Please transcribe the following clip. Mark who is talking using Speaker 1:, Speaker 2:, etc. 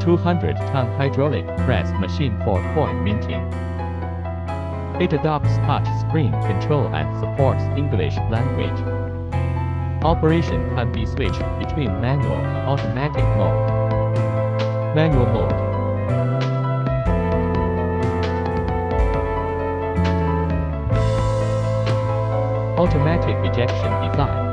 Speaker 1: 200-ton hydraulic press machine for coin minting. It adopts touch screen control and supports English language. Operation can be switched between manual, automatic mode. Manual mode. Automatic ejection design.